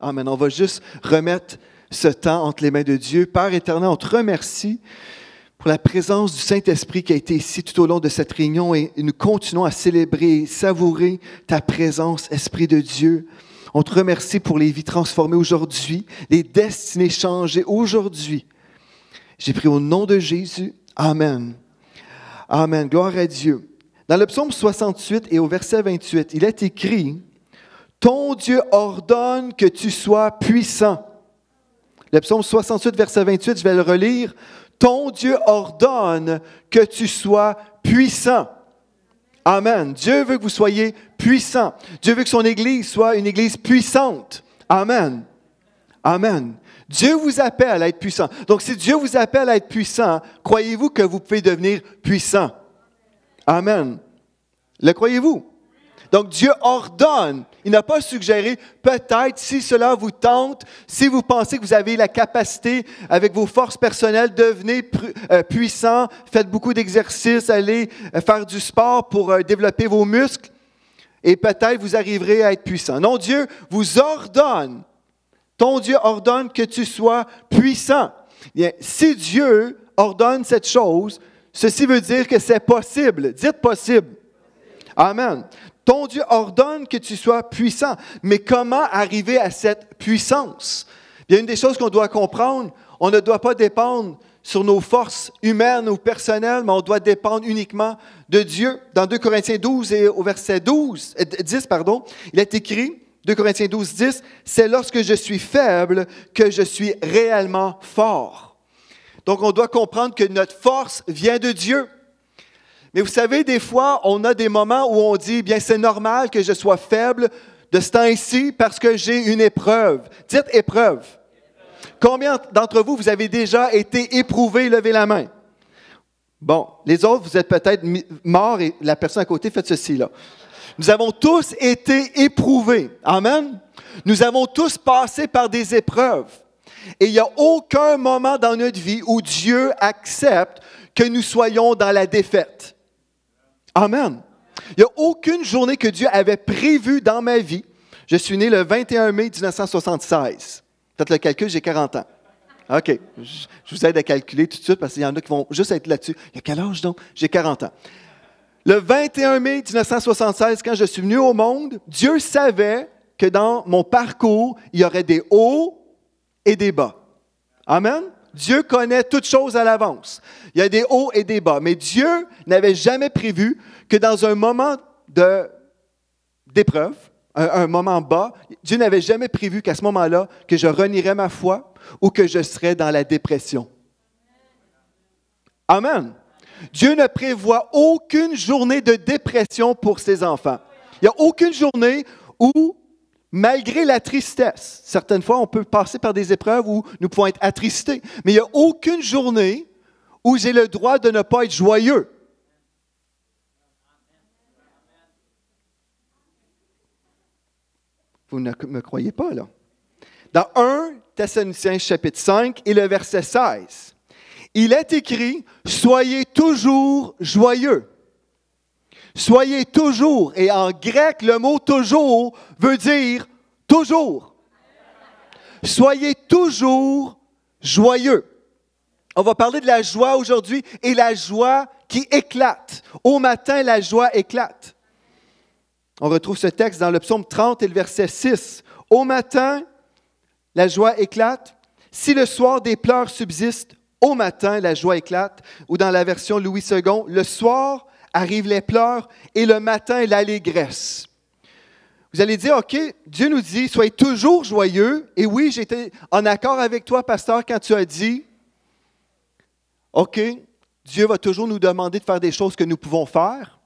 Amen. On va juste remettre ce temps entre les mains de Dieu. Père éternel, on te remercie pour la présence du Saint-Esprit qui a été ici tout au long de cette réunion et nous continuons à célébrer, savourer ta présence, Esprit de Dieu. On te remercie pour les vies transformées aujourd'hui, les destinées changées aujourd'hui. J'ai prié au nom de Jésus. Amen. Amen. Gloire à Dieu. Dans le psaume 68 et au verset 28, il est écrit « Ton Dieu ordonne que tu sois puissant. » Le psaume 68, verset 28, je vais le relire. « Ton Dieu ordonne que tu sois puissant. » Amen. Dieu veut que vous soyez puissants. Dieu veut que son Église soit une Église puissante. Amen. Amen. Dieu vous appelle à être puissant. Donc, si Dieu vous appelle à être puissant, croyez-vous que vous pouvez devenir puissant? Amen. Le croyez-vous? Donc, Dieu ordonne. Il n'a pas suggéré, peut-être, si cela vous tente, si vous pensez que vous avez la capacité, avec vos forces personnelles, devenez puissant, faites beaucoup d'exercices, allez faire du sport pour développer vos muscles, et peut-être vous arriverez à être puissant. Non, Dieu vous ordonne. Ton Dieu ordonne que tu sois puissant. Bien, si Dieu ordonne cette chose, ceci veut dire que c'est possible. Dites possible. Amen. Ton Dieu ordonne que tu sois puissant. Mais comment arriver à cette puissance? Il y a une des choses qu'on doit comprendre, on ne doit pas dépendre sur nos forces humaines ou personnelles, mais on doit dépendre uniquement de Dieu. Dans 2 Corinthiens 12 et au verset 10, il est écrit, 2 Corinthiens 12, 10, « C'est lorsque je suis faible que je suis réellement fort. » Donc, on doit comprendre que notre force vient de Dieu. Mais vous savez, des fois, on a des moments où on dit, bien, c'est normal que je sois faible de ce temps-ci parce que j'ai une épreuve. Dites épreuve. Combien d'entre vous, vous avez déjà été éprouvés? Levez la main. Bon, les autres, vous êtes peut-être morts et la personne à côté fait ceci, là. Nous avons tous été éprouvés. Amen. Nous avons tous passé par des épreuves. Et il n'y a aucun moment dans notre vie où Dieu accepte que nous soyons dans la défaite. Amen. Il n'y a aucune journée que Dieu avait prévue dans ma vie. Je suis né le 21 mai 1976. Faites le calcul, j'ai 40 ans. OK. Je vous aide à calculer tout de suite parce qu'il y en a qui vont juste être là-dessus. Il y a quel âge donc? J'ai 40 ans. Le 21 mai 1976, quand je suis venu au monde, Dieu savait que dans mon parcours, il y aurait des hauts et des bas. Amen? Dieu connaît toutes choses à l'avance. Il y a des hauts et des bas. Mais Dieu n'avait jamais prévu que dans un moment d'épreuve, un moment bas, Dieu n'avait jamais prévu qu'à ce moment-là, que je renierais ma foi ou que je serais dans la dépression. Amen. Dieu ne prévoit aucune journée de dépression pour ses enfants. Il n'y a aucune journée où, malgré la tristesse, certaines fois on peut passer par des épreuves où nous pouvons être attristés, mais il n'y a aucune journée où j'ai le droit de ne pas être joyeux. Vous ne me croyez pas, là. Dans 1 Thessaloniciens chapitre 5 et le verset 16, il est écrit « Soyez toujours joyeux ». Soyez toujours, et en grec, le mot « toujours » veut dire « toujours ». Soyez toujours joyeux. On va parler de la joie aujourd'hui et la joie qui éclate. Au matin, la joie éclate. On retrouve ce texte dans le psaume 30 et le verset 6. Au matin, la joie éclate. Si le soir des pleurs subsistent, au matin, la joie éclate. Ou dans la version Louis II, le soir arrivent les pleurs et le matin, l'allégresse. Vous allez dire, OK, Dieu nous dit, soyez toujours joyeux. Et oui, j'étais en accord avec toi, pasteur, quand tu as dit, OK, Dieu va toujours nous demander de faire des choses que nous pouvons faire,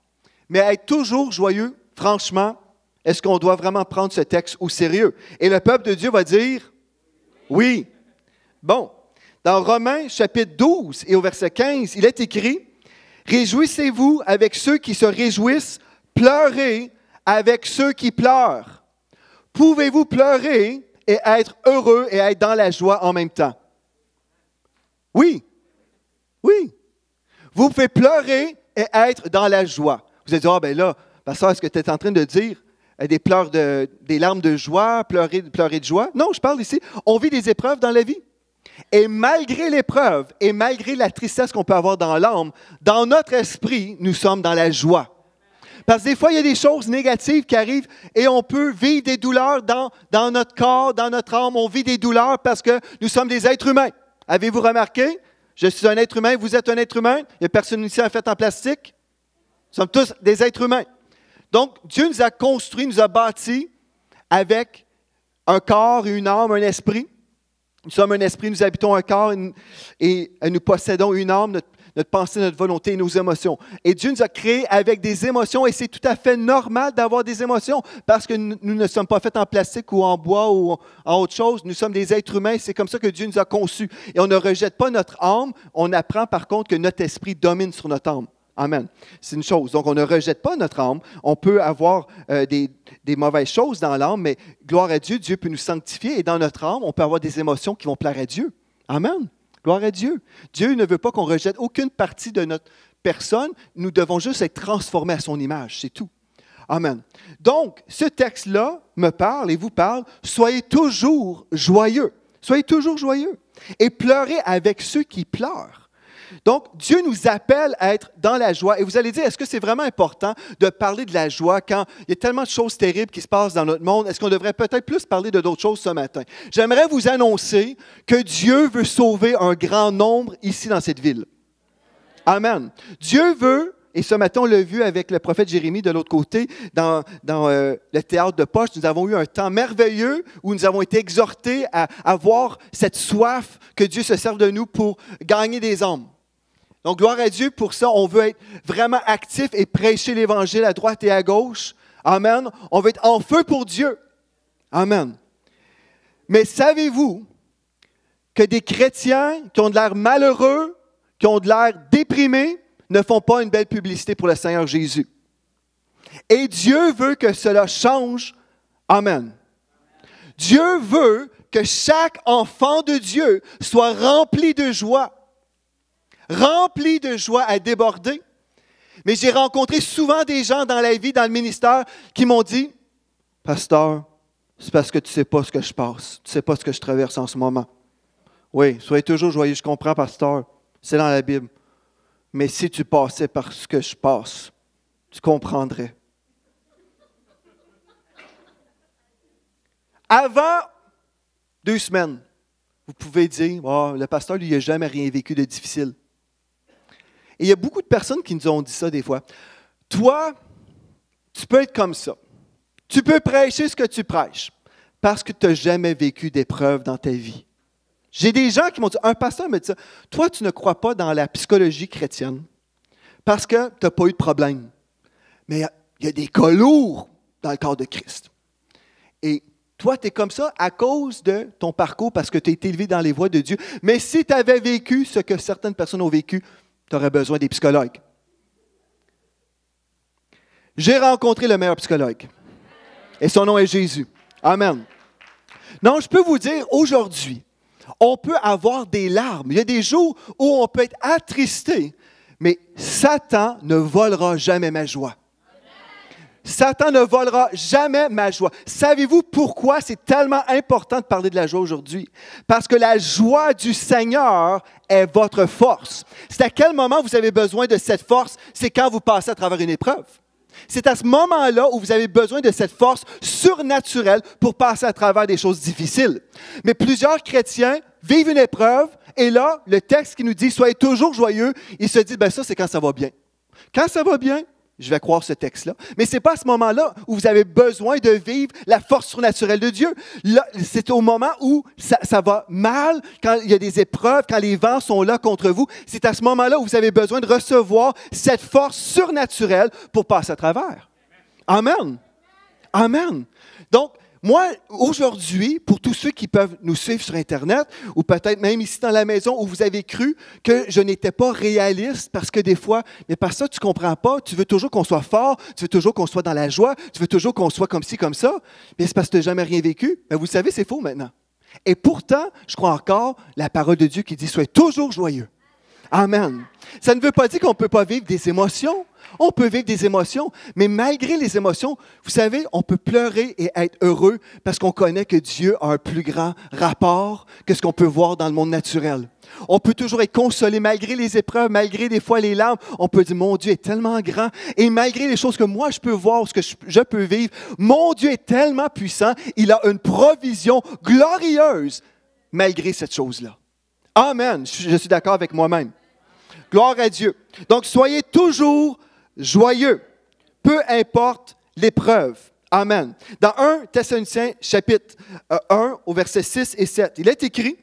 mais être toujours joyeux, franchement, est-ce qu'on doit vraiment prendre ce texte au sérieux? Et le peuple de Dieu va dire, oui. Bon, dans Romains chapitre 12 et au verset 15, il est écrit, « Réjouissez-vous avec ceux qui se réjouissent, pleurez avec ceux qui pleurent. Pouvez-vous pleurer et être heureux et être dans la joie en même temps? » Oui. Oui. Vous pouvez pleurer et être dans la joie. Vous allez dire, ah ben là, pasteur, est-ce que tu es en train de dire, des larmes de joie, pleurer de joie. Non, je parle ici, on vit des épreuves dans la vie. Et malgré l'épreuve et malgré la tristesse qu'on peut avoir dans l'âme, dans notre esprit, nous sommes dans la joie. Parce que des fois, il y a des choses négatives qui arrivent et on peut vivre des douleurs dans notre corps, dans notre âme. On vit des douleurs parce que nous sommes des êtres humains. Avez-vous remarqué? Je suis un être humain, vous êtes un être humain. Il n'y a personne ici en fait en plastique. Nous sommes tous des êtres humains. Donc, Dieu nous a construits, nous a bâtis avec un corps, une âme, un esprit. Nous sommes un esprit, nous habitons un corps et nous possédons une âme, notre pensée, notre volonté et nos émotions. Et Dieu nous a créés avec des émotions et c'est tout à fait normal d'avoir des émotions parce que nous ne sommes pas faits en plastique ou en bois ou en autre chose. Nous sommes des êtres humains, c'est comme ça que Dieu nous a conçus. Et on ne rejette pas notre âme, on apprend par contre que notre esprit domine sur notre âme. Amen. C'est une chose. Donc, on ne rejette pas notre âme. On peut avoir des mauvaises choses dans l'âme, mais gloire à Dieu, Dieu peut nous sanctifier et dans notre âme, on peut avoir des émotions qui vont plaire à Dieu. Amen. Gloire à Dieu. Dieu ne veut pas qu'on rejette aucune partie de notre personne. Nous devons juste être transformés à son image. C'est tout. Amen. Donc, ce texte-là me parle et vous parle. Soyez toujours joyeux. Soyez toujours joyeux. Et pleurez avec ceux qui pleurent. Donc, Dieu nous appelle à être dans la joie. Et vous allez dire, est-ce que c'est vraiment important de parler de la joie quand il y a tellement de choses terribles qui se passent dans notre monde? Est-ce qu'on devrait peut-être plus parler de d'autres choses ce matin? J'aimerais vous annoncer que Dieu veut sauver un grand nombre ici dans cette ville. Amen. Dieu veut, et ce matin on l'a vu avec le prophète Jérémie de l'autre côté, dans le théâtre de Poche, nous avons eu un temps merveilleux où nous avons été exhortés à avoir cette soif que Dieu se serve de nous pour gagner des âmes. Donc, gloire à Dieu pour ça. On veut être vraiment actif et prêcher l'Évangile à droite et à gauche. Amen. On veut être en feu pour Dieu. Amen. Mais savez-vous que des chrétiens qui ont de l'air malheureux, qui ont de l'air déprimés, ne font pas une belle publicité pour le Seigneur Jésus? Et Dieu veut que cela change. Amen. Dieu veut que chaque enfant de Dieu soit rempli de joie. Rempli de joie à déborder. Mais j'ai rencontré souvent des gens dans la vie, dans le ministère, qui m'ont dit, « Pasteur, c'est parce que tu ne sais pas ce que je passe. Tu ne sais pas ce que je traverse en ce moment. » Oui, soyez toujours joyeux, je comprends, pasteur. C'est dans la Bible. Mais si tu passais par ce que je passe, tu comprendrais. Avant 2 semaines, vous pouvez dire, oh, le pasteur, lui, il n'a jamais rien vécu de difficile. Et il y a beaucoup de personnes qui nous ont dit ça des fois. Toi, tu peux être comme ça. Tu peux prêcher ce que tu prêches parce que tu n'as jamais vécu d'épreuve dans ta vie. J'ai des gens qui m'ont dit, un pasteur me dit ça, toi, tu ne crois pas dans la psychologie chrétienne parce que tu n'as pas eu de problème. Mais il y a des cas lourds dans le corps de Christ. Et toi, tu es comme ça à cause de ton parcours parce que tu as été élevé dans les voies de Dieu. Mais si tu avais vécu ce que certaines personnes ont vécu, tu aurais besoin des psychologues. J'ai rencontré le meilleur psychologue. Et son nom est Jésus. Amen. Non, je peux vous dire, aujourd'hui, on peut avoir des larmes. Il y a des jours où on peut être attristé, mais Satan ne volera jamais ma joie. Satan ne volera jamais ma joie. Savez-vous pourquoi c'est tellement important de parler de la joie aujourd'hui? Parce que la joie du Seigneur est votre force. C'est à quel moment vous avez besoin de cette force? C'est quand vous passez à travers une épreuve. C'est à ce moment-là où vous avez besoin de cette force surnaturelle pour passer à travers des choses difficiles. Mais plusieurs chrétiens vivent une épreuve et là, le texte qui nous dit « Soyez toujours joyeux », ils se disent « ça, c'est quand ça va bien. » Quand ça va bien, je vais croire ce texte-là. Mais ce n'est pas à ce moment-là où vous avez besoin de vivre la force surnaturelle de Dieu. Là, c'est au moment où ça va mal, quand il y a des épreuves, quand les vents sont là contre vous. C'est à ce moment-là où vous avez besoin de recevoir cette force surnaturelle pour passer à travers. Amen. Amen. Donc, moi, aujourd'hui, pour tous ceux qui peuvent nous suivre sur Internet, ou peut-être même ici dans la maison, où vous avez cru que je n'étais pas réaliste, parce que des fois, mais par ça, tu ne comprends pas, tu veux toujours qu'on soit fort, tu veux toujours qu'on soit dans la joie, tu veux toujours qu'on soit comme ci, comme ça, mais c'est parce que tu n'as jamais rien vécu. Mais vous le savez, c'est faux maintenant. Et pourtant, je crois encore la parole de Dieu qui dit « Soyez toujours joyeux ». Amen. Ça ne veut pas dire qu'on ne peut pas vivre des émotions. On peut vivre des émotions, mais malgré les émotions, vous savez, on peut pleurer et être heureux parce qu'on connaît que Dieu a un plus grand rapport que ce qu'on peut voir dans le monde naturel. On peut toujours être consolé malgré les épreuves, malgré des fois les larmes. On peut dire, mon Dieu est tellement grand. Et malgré les choses que moi je peux voir, ce que je peux vivre, mon Dieu est tellement puissant. Il a une provision glorieuse malgré cette chose-là. Amen. Je suis d'accord avec moi-même. Gloire à Dieu. Donc, soyez toujours joyeux, peu importe l'épreuve. Amen. Dans 1 Thessaloniciens, chapitre 1, au verset 6 et 7, il est écrit,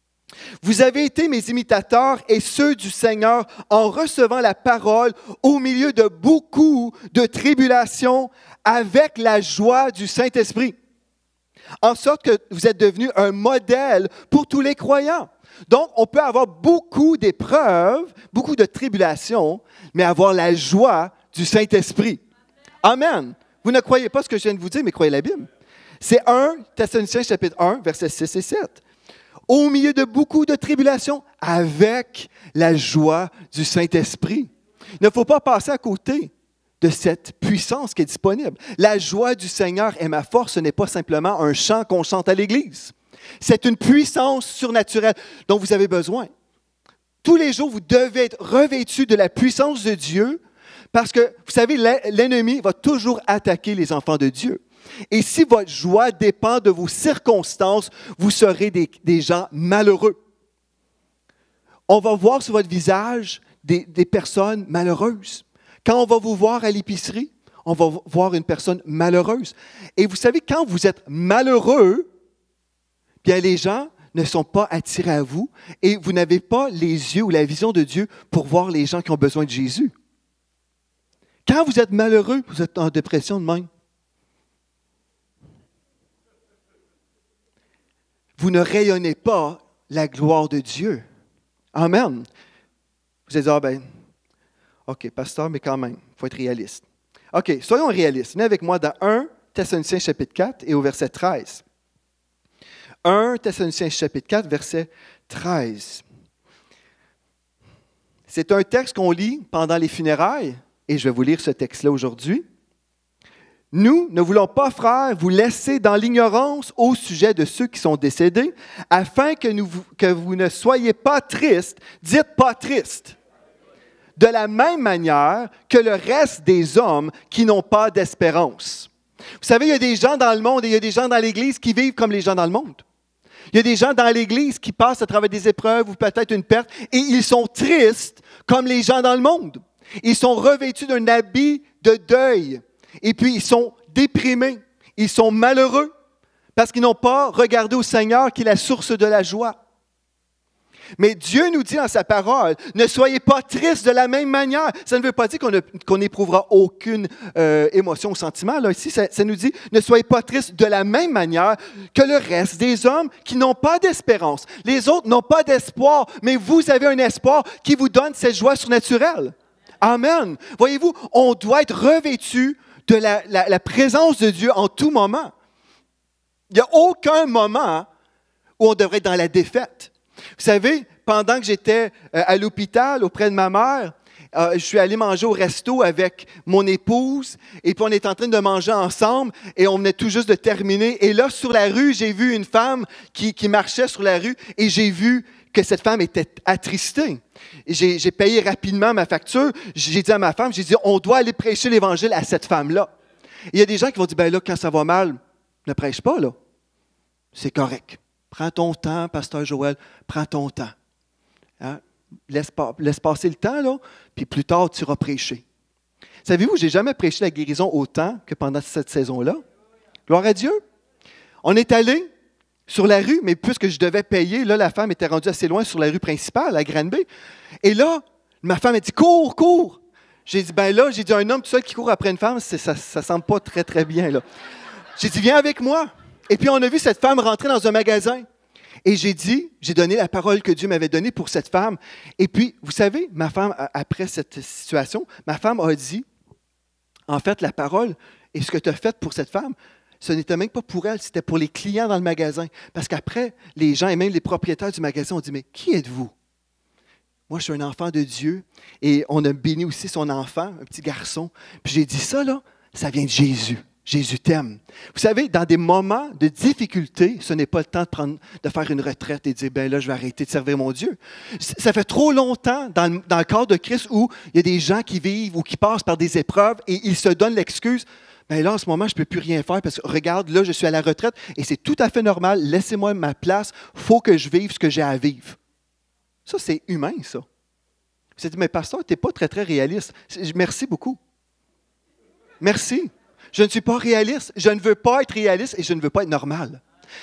« Vous avez été mes imitateurs et ceux du Seigneur en recevant la parole au milieu de beaucoup de tribulations avec la joie du Saint-Esprit, en sorte que vous êtes devenus un modèle pour tous les croyants. » Donc, on peut avoir beaucoup d'épreuves, beaucoup de tribulations, mais avoir la joie du Saint-Esprit. Amen. Vous ne croyez pas ce que je viens de vous dire, mais croyez la Bible. C'est 1 Thessaloniciens chapitre 1, versets 6 et 7. Au milieu de beaucoup de tribulations, avec la joie du Saint-Esprit. Il ne faut pas passer à côté de cette puissance qui est disponible. La joie du Seigneur est ma force, ce n'est pas simplement un chant qu'on chante à l'Église. C'est une puissance surnaturelle dont vous avez besoin. Tous les jours, vous devez être revêtus de la puissance de Dieu parce que, vous savez, l'ennemi va toujours attaquer les enfants de Dieu. Et si votre joie dépend de vos circonstances, vous serez des gens malheureux. On va voir sur votre visage des personnes malheureuses. Quand on va vous voir à l'épicerie, on va voir une personne malheureuse. Et vous savez, quand vous êtes malheureux, bien, les gens ne sont pas attirés à vous et vous n'avez pas les yeux ou la vision de Dieu pour voir les gens qui ont besoin de Jésus. Quand vous êtes malheureux, vous êtes en dépression de même. Vous ne rayonnez pas la gloire de Dieu. Amen. Vous allez dire, ah ben, OK, pasteur, mais quand même, il faut être réaliste. OK, soyons réalistes. Venez avec moi dans 1 Thessaloniciens chapitre 4 et au verset 13. 1 Thessaloniciens chapitre 4, verset 13. C'est un texte qu'on lit pendant les funérailles, et je vais vous lire ce texte-là aujourd'hui. « Nous ne voulons pas, frères, vous laisser dans l'ignorance au sujet de ceux qui sont décédés, afin que vous ne soyez pas tristes, dites pas tristes, de la même manière que le reste des hommes qui n'ont pas d'espérance. » Vous savez, il y a des gens dans le monde et il y a des gens dans l'Église qui vivent comme les gens dans le monde. Il y a des gens dans l'Église qui passent à travers des épreuves ou peut-être une perte et ils sont tristes comme les gens dans le monde. Ils sont revêtus d'un habit de deuil et puis ils sont déprimés, ils sont malheureux parce qu'ils n'ont pas regardé au Seigneur qui est la source de la joie. Mais Dieu nous dit dans sa parole, ne soyez pas tristes de la même manière. Ça ne veut pas dire qu'on n'éprouvera aucune émotion ou sentiment. Là, ici, ça nous dit, ne soyez pas tristes de la même manière que le reste des hommes qui n'ont pas d'espérance. Les autres n'ont pas d'espoir, mais vous avez un espoir qui vous donne cette joie surnaturelle. Amen. Voyez-vous, on doit être revêtu de la présence de Dieu en tout moment. Il n'y a aucun moment où on devrait être dans la défaite. Vous savez, pendant que j'étais à l'hôpital auprès de ma mère, je suis allé manger au resto avec mon épouse et puis on est en train de manger ensemble et on venait tout juste de terminer. Et là, sur la rue, j'ai vu une femme qui marchait sur la rue et j'ai vu que cette femme était attristée. J'ai payé rapidement ma facture. J'ai dit à ma femme, j'ai dit, on doit aller prêcher l'Évangile à cette femme-là. Il y a des gens qui vont dire, ben là, quand ça va mal, ne prêche pas, là. C'est correct. Prends ton temps, pasteur Joël, prends ton temps. Hein? Laisse passer le temps, là, puis plus tard, tu iras prêcher. Savez-vous, je n'ai jamais prêché la guérison autant que pendant cette saison-là. Gloire à Dieu. On est allé sur la rue, mais puisque je devais payer, là, la femme était rendue assez loin sur la rue principale, à Granby. Et là, ma femme a dit, cours, cours. J'ai dit, ben là, j'ai dit, un homme tout seul qui court après une femme, ça ne semble pas très, très bien, là. J'ai dit, viens avec moi. Et puis, on a vu cette femme rentrer dans un magasin. Et j'ai donné la parole que Dieu m'avait donnée pour cette femme. Et puis, vous savez, ma femme, après cette situation, ma femme a dit, en fait, la parole et ce que tu as fait pour cette femme, ce n'était même pas pour elle, c'était pour les clients dans le magasin. Parce qu'après, les gens et même les propriétaires du magasin ont dit, mais qui êtes-vous? moi, je suis un enfant de Dieu et on a béni aussi son enfant, un petit garçon. Puis j'ai dit ça, là, ça vient de Jésus. Jésus t'aime. Vous savez, dans des moments de difficulté, ce n'est pas le temps de faire une retraite et de dire, ben là, je vais arrêter de servir mon Dieu. Ça fait trop longtemps dans le corps de Christ où il y a des gens qui vivent ou qui passent par des épreuves et ils se donnent l'excuse, ben là, en ce moment, je ne peux plus rien faire parce que, regarde, là, je suis à la retraite et c'est tout à fait normal. Laissez-moi ma place. Il faut que je vive ce que j'ai à vivre. Ça, c'est humain, ça. Vous avez dit, mais pasteur, tu n'es pas très, très réaliste. Merci beaucoup. Merci. Je ne suis pas réaliste. Je ne veux pas être réaliste et je ne veux pas être normal.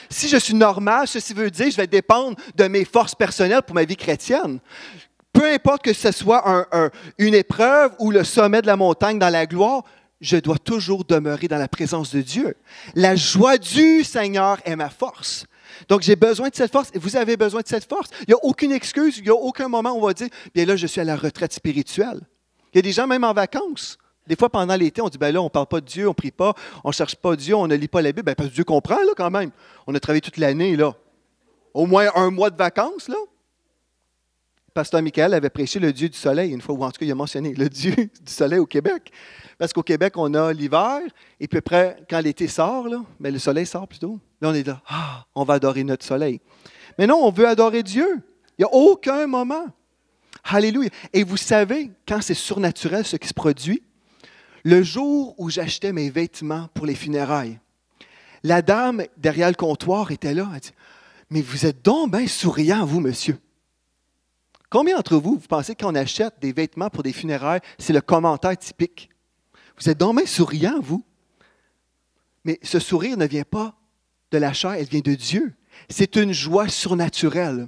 Si je suis normal, ceci veut dire que je vais dépendre de mes forces personnelles pour ma vie chrétienne. Peu importe que ce soit une épreuve ou le sommet de la montagne dans la gloire, je dois toujours demeurer dans la présence de Dieu. La joie du Seigneur est ma force. Donc, j'ai besoin de cette force et vous avez besoin de cette force. Il n'y a aucune excuse, il n'y a aucun moment où on va dire, bien là, je suis à la retraite spirituelle. Il y a des gens même en vacances. Des fois, pendant l'été, on dit, bien là, on ne parle pas de Dieu, on ne prie pas, on ne cherche pas Dieu, on ne lit pas la Bible. Bien, parce que Dieu comprend, là, quand même. On a travaillé toute l'année, là. Au moins 1 mois de vacances, là. Pasteur Michael avait prêché le Dieu du soleil, une fois, ou en tout cas, il a mentionné le Dieu du soleil au Québec. Parce qu'au Québec, on a l'hiver, et puis après, quand l'été sort, là, bien, le soleil sort plutôt. Là, on est là, on va adorer notre soleil. Mais non, on veut adorer Dieu. Il n'y a aucun moment. Alléluia. Et vous savez, quand c'est surnaturel, ce qui se produit, le jour où j'achetais mes vêtements pour les funérailles, la dame derrière le comptoir était là. Elle dit, mais vous êtes donc bien souriant, vous, monsieur. Combien d'entre vous, vous pensez qu'on achète des vêtements pour des funérailles, c'est le commentaire typique? Vous êtes donc bien souriant, vous. Mais ce sourire ne vient pas de la chair, elle vient de Dieu. C'est une joie surnaturelle.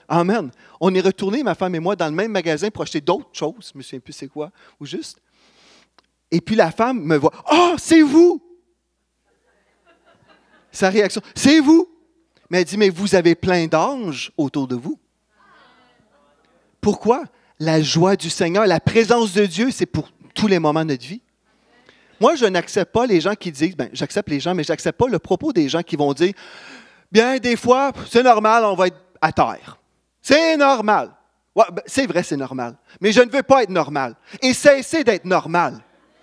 Amen. On est retourné, ma femme et moi, dans le même magasin pour acheter d'autres choses. Je ne me souviens plus c'est quoi, ou juste. Et puis la femme me voit. « Ah, c'est vous! » Sa réaction, « C'est vous! » Mais elle dit, « Mais vous avez plein d'anges autour de vous. » Pourquoi? La joie du Seigneur, la présence de Dieu, c'est pour tous les moments de notre vie. Moi, je n'accepte pas les gens qui disent, bien, j'accepte les gens, mais je n'accepte pas le propos des gens qui vont dire, bien, des fois, c'est normal, on va être à terre. C'est normal. Ouais, ben, c'est vrai, c'est normal. Mais je ne veux pas être normal. Et cesser d'être normal.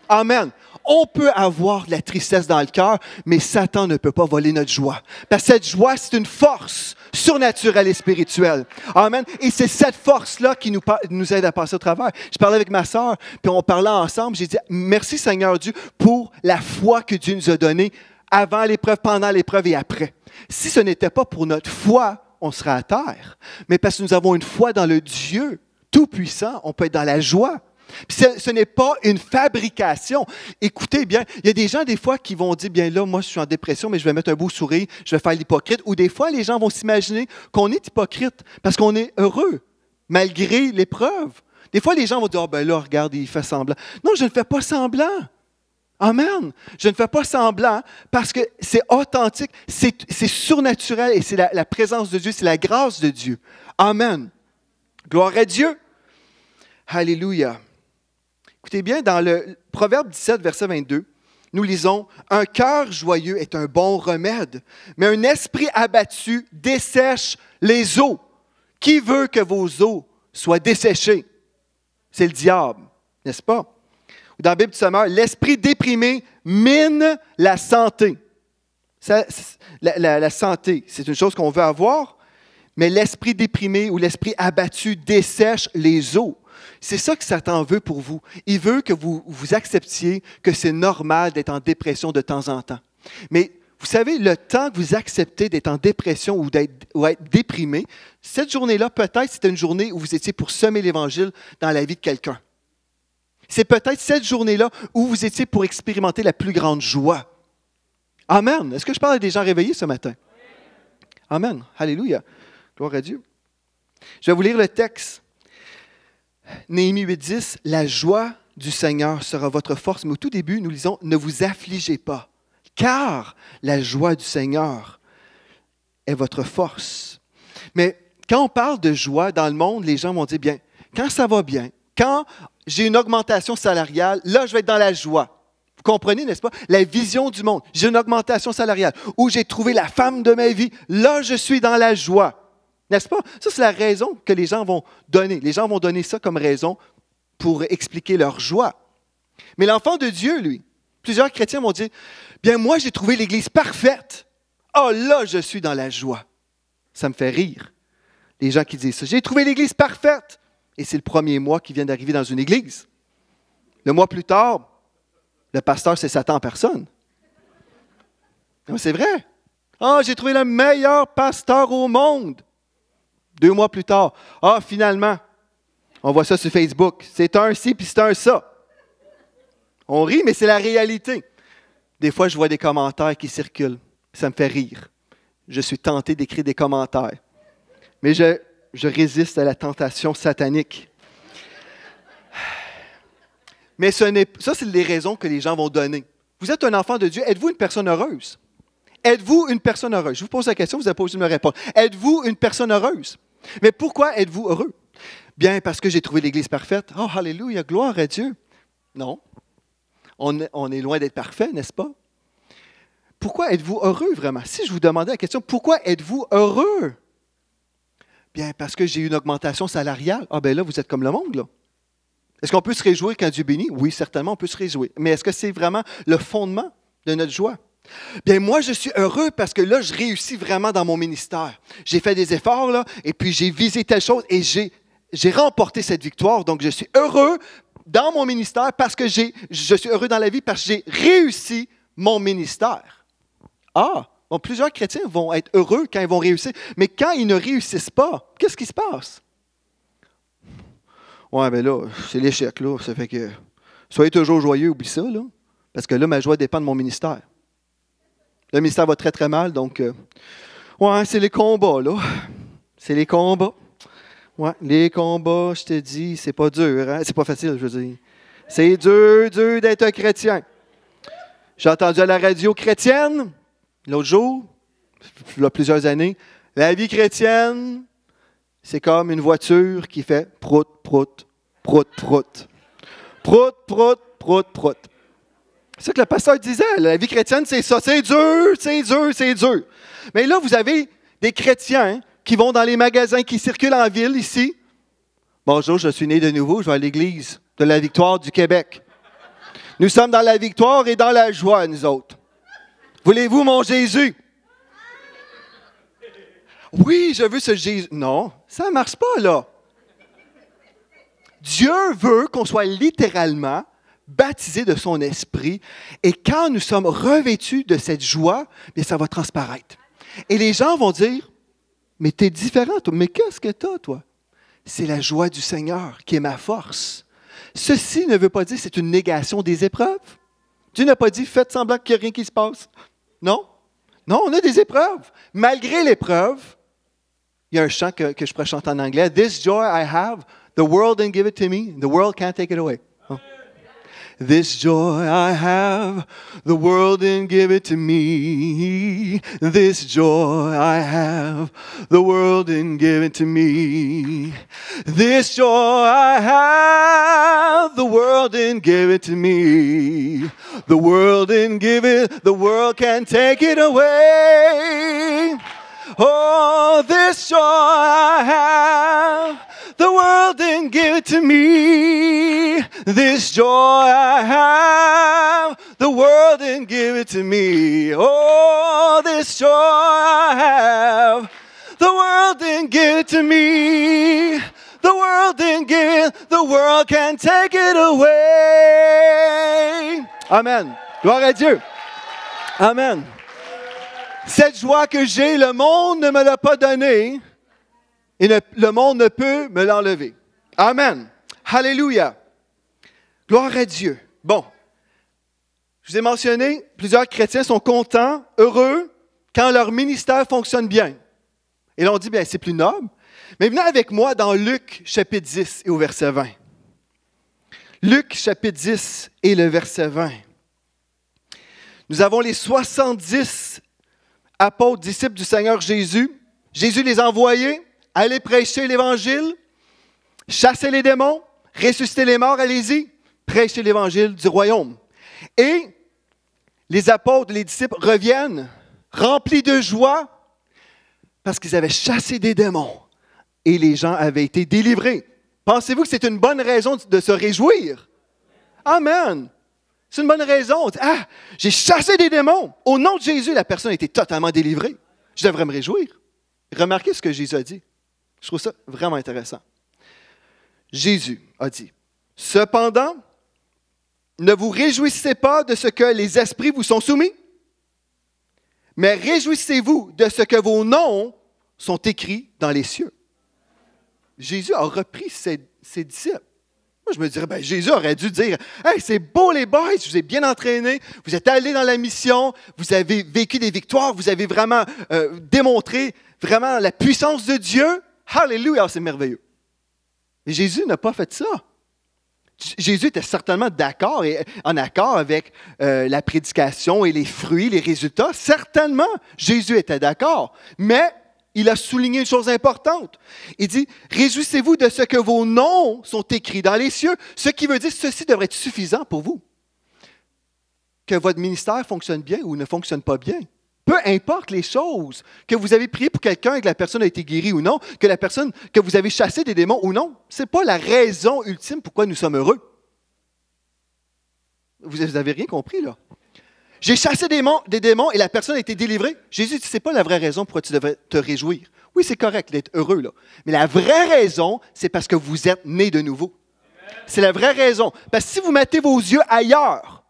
Amen. On peut avoir de la tristesse dans le cœur, mais Satan ne peut pas voler notre joie. Parce que cette joie, c'est une force surnaturelle et spirituelle. Amen. Et c'est cette force-là qui nous aide à passer au travers. Je parlais avec ma sœur, puis on parlait ensemble. J'ai dit, merci Seigneur Dieu pour la foi que Dieu nous a donnée avant l'épreuve, pendant l'épreuve et après. Si ce n'était pas pour notre foi, on serait à terre. Mais parce que nous avons une foi dans le Dieu Tout-Puissant, on peut être dans la joie. Puis ce n'est pas une fabrication. Écoutez bien, il y a des gens des fois qui vont dire, bien là, moi je suis en dépression, mais je vais mettre un beau sourire, je vais faire l'hypocrite. Ou des fois, les gens vont s'imaginer qu'on est hypocrite parce qu'on est heureux, malgré l'épreuve. Des fois, les gens vont dire, ah ben là, regarde, il fait semblant. Non, je ne fais pas semblant. Amen. Je ne fais pas semblant parce que c'est authentique, c'est surnaturel et c'est la présence de Dieu, c'est la grâce de Dieu. Amen. Gloire à Dieu. Alléluia. Écoutez bien, dans le Proverbe 17, verset 22, nous lisons « Un cœur joyeux est un bon remède, mais un esprit abattu dessèche les eaux. Qui veut que vos eaux soient desséchées? » C'est le diable, n'est-ce pas? Ou dans la Bible du Sommeur, « L'esprit déprimé mine la santé. » La santé, c'est une chose qu'on veut avoir, mais l'esprit déprimé ou l'esprit abattu dessèche les eaux. C'est ça que Satan veut pour vous. Il veut que vous acceptiez que c'est normal d'être en dépression de temps en temps. Mais vous savez, le temps que vous acceptez d'être en dépression ou être déprimé, cette journée-là, peut-être, c'était une journée où vous étiez pour semer l'Évangile dans la vie de quelqu'un. C'est peut-être cette journée-là où vous étiez pour expérimenter la plus grande joie. Amen. Est-ce que je parle à des gens réveillés ce matin? Amen. Alléluia. Gloire à Dieu. Je vais vous lire le texte. Néhémie 8:10, « La joie du Seigneur sera votre force. » Mais au tout début, nous lisons, « Ne vous affligez pas, car la joie du Seigneur est votre force. » Mais quand on parle de joie dans le monde, les gens vont dire, bien, quand ça va bien, quand j'ai une augmentation salariale, là, je vais être dans la joie. Vous comprenez, n'est-ce pas? La vision du monde. J'ai une augmentation salariale. Ou j'ai trouvé la femme de ma vie. Là, je suis dans la joie. N'est-ce pas? Ça, c'est la raison que les gens vont donner. Les gens vont donner ça comme raison pour expliquer leur joie. Mais l'enfant de Dieu, lui, plusieurs chrétiens vont dire, bien moi, j'ai trouvé l'Église parfaite. Oh là, je suis dans la joie. Ça me fait rire, les gens qui disent ça. J'ai trouvé l'Église parfaite. Et c'est le premier mois qui vient d'arriver dans une église. Le mois plus tard, le pasteur, c'est Satan en personne. Non, c'est vrai. Ah, j'ai trouvé le meilleur pasteur au monde. 2 mois plus tard, finalement, on voit ça sur Facebook. C'est un ci, puis c'est un ça. On rit, mais c'est la réalité. Des fois, je vois des commentaires qui circulent. Ça me fait rire. Je suis tenté d'écrire des commentaires. Mais je résiste à la tentation satanique. Mais ça, c'est les raisons que les gens vont donner. Vous êtes un enfant de Dieu. Êtes-vous une personne heureuse? Êtes-vous une personne heureuse? Je vous pose la question, vous n'avez pas obligé de me répondre. Êtes-vous une personne heureuse? Mais pourquoi êtes-vous heureux? Bien, parce que j'ai trouvé l'Église parfaite. Oh, alléluia, gloire à Dieu. Non. On est loin d'être parfait, n'est-ce pas? Pourquoi êtes-vous heureux vraiment? Si je vous demandais la question, pourquoi êtes-vous heureux? Bien, parce que j'ai eu une augmentation salariale. Ah, bien là, vous êtes comme le monde, là. Est-ce qu'on peut se réjouir quand Dieu bénit? Oui, certainement, on peut se réjouir. Mais est-ce que c'est vraiment le fondement de notre joie? Bien, moi, je suis heureux parce que là, je réussis vraiment dans mon ministère. J'ai fait des efforts, là, et puis j'ai visé telle chose, et j'ai remporté cette victoire. Donc, je suis heureux dans mon ministère parce que je suis heureux dans la vie parce que j'ai réussi mon ministère. Ah! Bon, plusieurs chrétiens vont être heureux quand ils vont réussir, mais quand ils ne réussissent pas, qu'est-ce qui se passe? Ouais, bien là, c'est l'échec, là. Ça fait que, soyez toujours joyeux, oublie ça, là. Parce que là, ma joie dépend de mon ministère. Le ministère va très, très mal, donc, ouais, c'est les combats, là. C'est les combats. Ouais, les combats, je te dis, c'est pas dur, hein? C'est pas facile, je veux dire. C'est dur d'être un chrétien. J'ai entendu à la radio chrétienne, l'autre jour, il y a plusieurs années, la vie chrétienne, c'est comme une voiture qui fait prout, prout, prout, prout. Prout, prout, prout, prout. C'est ce que le pasteur disait. La vie chrétienne, c'est ça. C'est dur, c'est dur, c'est dur. Mais là, vous avez des chrétiens qui vont dans les magasins, qui circulent en ville ici. Bonjour, je suis né de nouveau. Je vais à l'église de la Victoire du Québec. Nous sommes dans la victoire et dans la joie, nous autres. Voulez-vous mon Jésus? Oui, je veux ce Jésus. Non, ça ne marche pas, là. Dieu veut qu'on soit littéralement baptisés de son esprit. Et quand nous sommes revêtus de cette joie, bien, ça va transparaître. Et les gens vont dire, mais tu es différent, toi. Mais qu'est-ce que tu as, toi? C'est la joie du Seigneur qui est ma force. Ceci ne veut pas dire que c'est une négation des épreuves. Dieu n'a pas dit, faites semblant qu'il n'y a rien qui se passe. Non. Non, on a des épreuves. Malgré l'épreuve, il y a un chant que je pourrais chanter en anglais. This joy I have, the world didn't give it to me, the world can't take it away. Oh. This joy I have, the world didn't give it to me. This joy I have, the world didn't give it to me. This joy I have, the world didn't give it to me. The world didn't give it, the world can't take it away. Oh, this joy I have, the world didn't give it to me. This joy I have, the world didn't give it to me. Oh, this joy I have, the world didn't give it to me. The world didn't give it, the world can't take it away. Amen. Gloire à Dieu. Amen. Cette joie que j'ai, le monde ne me l'a pas donnée et le monde ne peut me l'enlever. Amen. Alléluia. Gloire à Dieu. Bon, je vous ai mentionné, plusieurs chrétiens sont contents, heureux, quand leur ministère fonctionne bien. Et là, on dit, bien, c'est plus noble. Mais venez avec moi dans Luc, chapitre 10 et au verset 20. Luc, chapitre 10 et le verset 20. Nous avons les 70 apôtres, disciples du Seigneur Jésus. Jésus les a envoyés, aller prêcher l'Évangile, chasser les démons, ressusciter les morts, allez-y, prêcher l'Évangile du royaume. Et les apôtres, les disciples reviennent remplis de joie parce qu'ils avaient chassé des démons et les gens avaient été délivrés. Pensez-vous que c'est une bonne raison de se réjouir? Amen! C'est une bonne raison. Ah, j'ai chassé des démons. Au nom de Jésus, la personne a été totalement délivrée. Je devrais me réjouir. Remarquez ce que Jésus a dit. Je trouve ça vraiment intéressant. Jésus a dit, « Cependant, ne vous réjouissez pas de ce que les esprits vous sont soumis, mais réjouissez-vous de ce que vos noms sont écrits dans les cieux. » Jésus a repris ses disciples. Moi, je me dirais, ben, Jésus aurait dû dire, « Hey, c'est beau les boys, je vous ai bien entraînés, vous êtes allés dans la mission, vous avez vécu des victoires, vous avez vraiment démontré vraiment la puissance de Dieu. Alléluia, c'est merveilleux. » Mais Jésus n'a pas fait ça. Jésus était certainement d'accord et en accord avec la prédication et les fruits, les résultats. Certainement, Jésus était d'accord. Mais il a souligné une chose importante. Il dit, « Réjouissez-vous de ce que vos noms sont écrits dans les cieux. » Ce qui veut dire que ceci devrait être suffisant pour vous. Que votre ministère fonctionne bien ou ne fonctionne pas bien. Peu importe les choses, que vous avez prié pour quelqu'un et que la personne a été guérie ou non, que vous avez chassé des démons ou non, ce n'est pas la raison ultime pourquoi nous sommes heureux. Vous n'avez rien compris, là. J'ai chassé des démons et la personne a été délivrée. Jésus dit, ce n'est pas la vraie raison pourquoi tu devrais te réjouir. Oui, c'est correct d'être heureux, là. Mais la vraie raison, c'est parce que vous êtes né de nouveau. C'est la vraie raison. Parce que si vous mettez vos yeux ailleurs,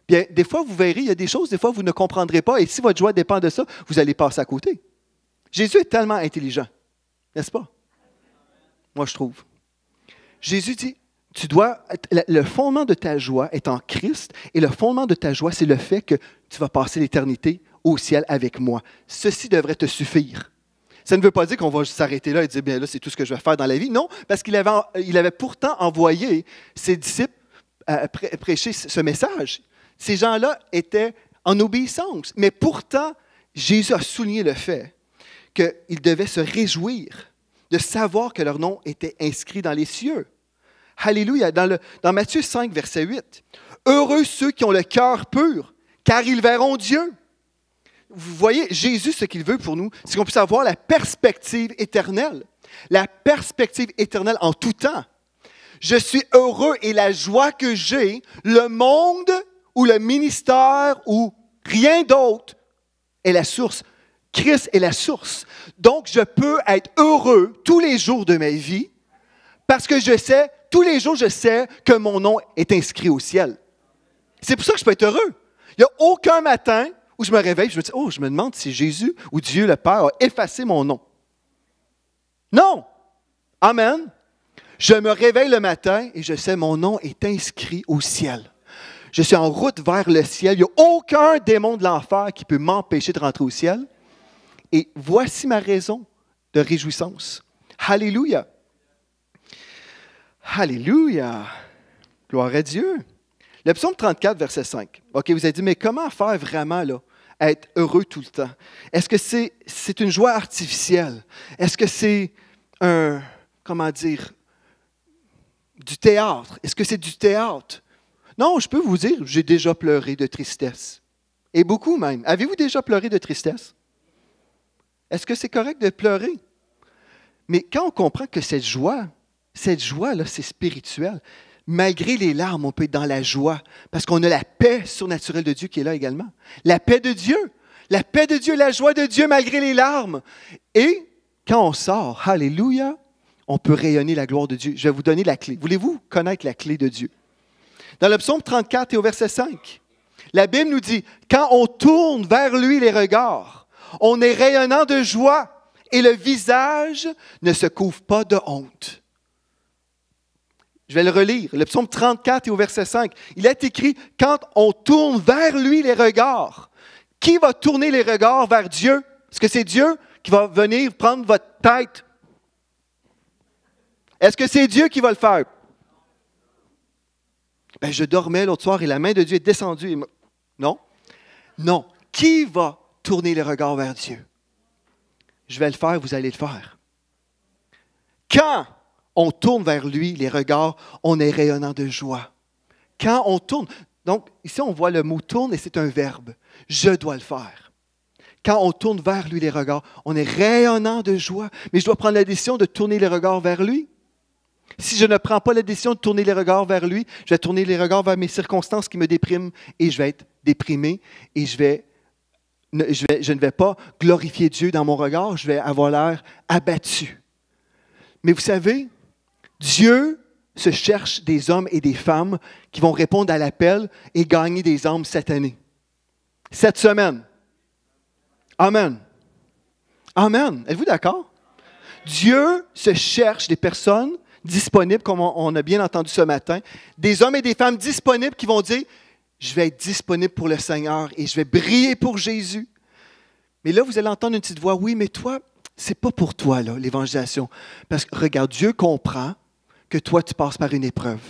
bien, des fois, vous verrez, il y a des choses, des fois, vous ne comprendrez pas. Et si votre joie dépend de ça, vous allez passer à côté. Jésus est tellement intelligent, n'est-ce pas? Moi, je trouve. Jésus dit, le fondement de ta joie est en Christ, et le fondement de ta joie, c'est le fait que tu vas passer l'éternité au ciel avec moi. Ceci devrait te suffire. Ça ne veut pas dire qu'on va s'arrêter là et dire, bien là, c'est tout ce que je vais faire dans la vie. Non, parce qu'il avait pourtant envoyé ses disciples à prêcher ce message. Ces gens-là étaient en obéissance. Mais pourtant, Jésus a souligné le fait qu'ils devaient se réjouir de savoir que leur nom était inscrit dans les cieux. Alléluia. Dans Matthieu 5, verset 8, « Heureux ceux qui ont le cœur pur, car ils verront Dieu. » Vous voyez, Jésus, ce qu'il veut pour nous, c'est qu'on puisse avoir la perspective éternelle. La perspective éternelle en tout temps. Je suis heureux et la joie que j'ai, le monde ou le ministère ou rien d'autre est la source. Christ est la source. Donc, je peux être heureux tous les jours de ma vie parce que tous les jours, je sais que mon nom est inscrit au ciel. C'est pour ça que je peux être heureux. Il n'y a aucun matin où je me réveille et je me dis, « Oh, je me demande si Jésus ou Dieu le Père a effacé mon nom. » Non! Amen. Je me réveille le matin et je sais mon nom est inscrit au ciel. Je suis en route vers le ciel. Il n'y a aucun démon de l'enfer qui peut m'empêcher de rentrer au ciel. Et voici ma raison de réjouissance. Alléluia. Alléluia. Gloire à Dieu. Le psaume 34, verset 5. OK, vous avez dit, mais comment faire vraiment, là, être heureux tout le temps? Est-ce que c'est une joie artificielle? Est-ce que c'est du théâtre? Est-ce que c'est du théâtre? Non, je peux vous dire, j'ai déjà pleuré de tristesse. Et beaucoup même. Avez-vous déjà pleuré de tristesse? Est-ce que c'est correct de pleurer? Mais quand on comprend que cette joie-là, c'est spirituel, malgré les larmes, on peut être dans la joie, parce qu'on a la paix surnaturelle de Dieu qui est là également. La paix de Dieu, la joie de Dieu malgré les larmes. Et quand on sort, alléluia, on peut rayonner la gloire de Dieu. Je vais vous donner la clé. Voulez-vous connaître la clé de Dieu? Dans le psaume 34 et au verset 5, la Bible nous dit, « Quand on tourne vers lui les regards, on est rayonnant de joie et le visage ne se couvre pas de honte. » Je vais le relire. Le psaume 34 et au verset 5, il est écrit, « Quand on tourne vers lui les regards, qui va tourner les regards vers Dieu? Est-ce que c'est Dieu qui va venir prendre votre tête? Est-ce que c'est Dieu qui va le faire? Ben, je dormais l'autre soir et la main de Dieu est descendue. Non. Non. Qui va tourner les regards vers Dieu? Je vais le faire, vous allez le faire. Quand on tourne vers lui les regards, on est rayonnant de joie. Quand on tourne, donc ici on voit le mot tourne et c'est un verbe. Je dois le faire. Quand on tourne vers lui les regards, on est rayonnant de joie. Mais je dois prendre la décision de tourner les regards vers lui. Si je ne prends pas la décision de tourner les regards vers lui, je vais tourner les regards vers mes circonstances qui me dépriment et je vais être déprimé et je ne vais pas glorifier Dieu dans mon regard, je vais avoir l'air abattu. Mais vous savez, Dieu se cherche des hommes et des femmes qui vont répondre à l'appel et gagner des âmes cette année. Cette semaine. Amen. Amen. Êtes-vous d'accord? Dieu se cherche des personnes disponibles, comme on a bien entendu ce matin, des hommes et des femmes disponibles qui vont dire, je vais être disponible pour le Seigneur et je vais briller pour Jésus. Mais là, vous allez entendre une petite voix, oui, mais toi, c'est pas pour toi, là, l'évangélisation. Parce que, regarde, Dieu comprend que toi, tu passes par une épreuve.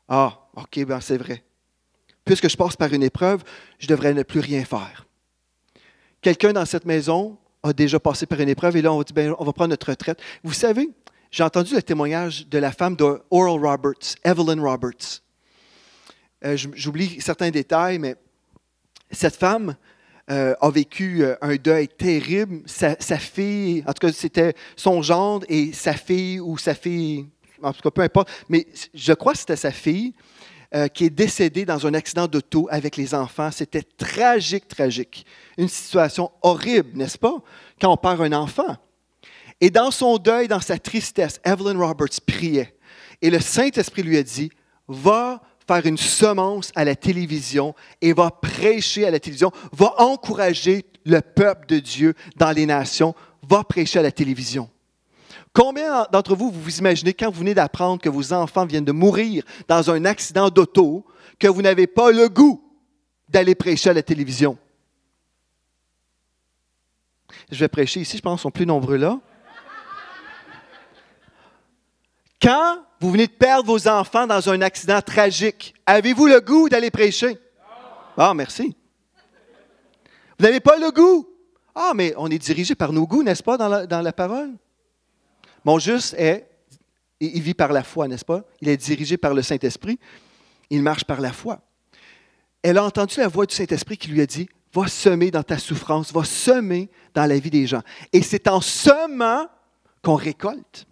Ah, OK, ben c'est vrai. Puisque je passe par une épreuve, je devrais ne plus rien faire. Quelqu'un dans cette maison a déjà passé par une épreuve et là, on va dire, ben, on va prendre notre retraite. Vous savez, j'ai entendu le témoignage de la femme d'Oral Roberts, Evelyn Roberts. J'oublie certains détails, mais cette femme a vécu un deuil terrible. Sa fille, en tout cas, c'était son gendre et sa fille ou sa fille, en tout cas, peu importe, mais je crois que c'était sa fille qui est décédée dans un accident d'auto avec les enfants. C'était tragique, tragique. Une situation horrible, n'est-ce pas, quand on perd un enfant. Et dans son deuil, dans sa tristesse, Evelyn Roberts priait. Et le Saint-Esprit lui a dit, va faire une semence à la télévision et va prêcher à la télévision, va encourager le peuple de Dieu dans les nations, va prêcher à la télévision. Combien d'entre vous, vous vous imaginez, quand vous venez d'apprendre que vos enfants viennent de mourir dans un accident d'auto, que vous n'avez pas le goût d'aller prêcher à la télévision? Je vais prêcher ici, je pense qu'ils sont plus nombreux là. Quand vous venez de perdre vos enfants dans un accident tragique, avez-vous le goût d'aller prêcher? Ah, merci. Vous n'avez pas le goût? Ah, mais on est dirigé par nos goûts, n'est-ce pas, dans la parole? Mon juste il vit par la foi, n'est-ce pas? Il est dirigé par le Saint-Esprit. Il marche par la foi. Elle a entendu la voix du Saint-Esprit qui lui a dit, va semer dans ta souffrance, va semer dans la vie des gens. Et c'est en semant qu'on récolte.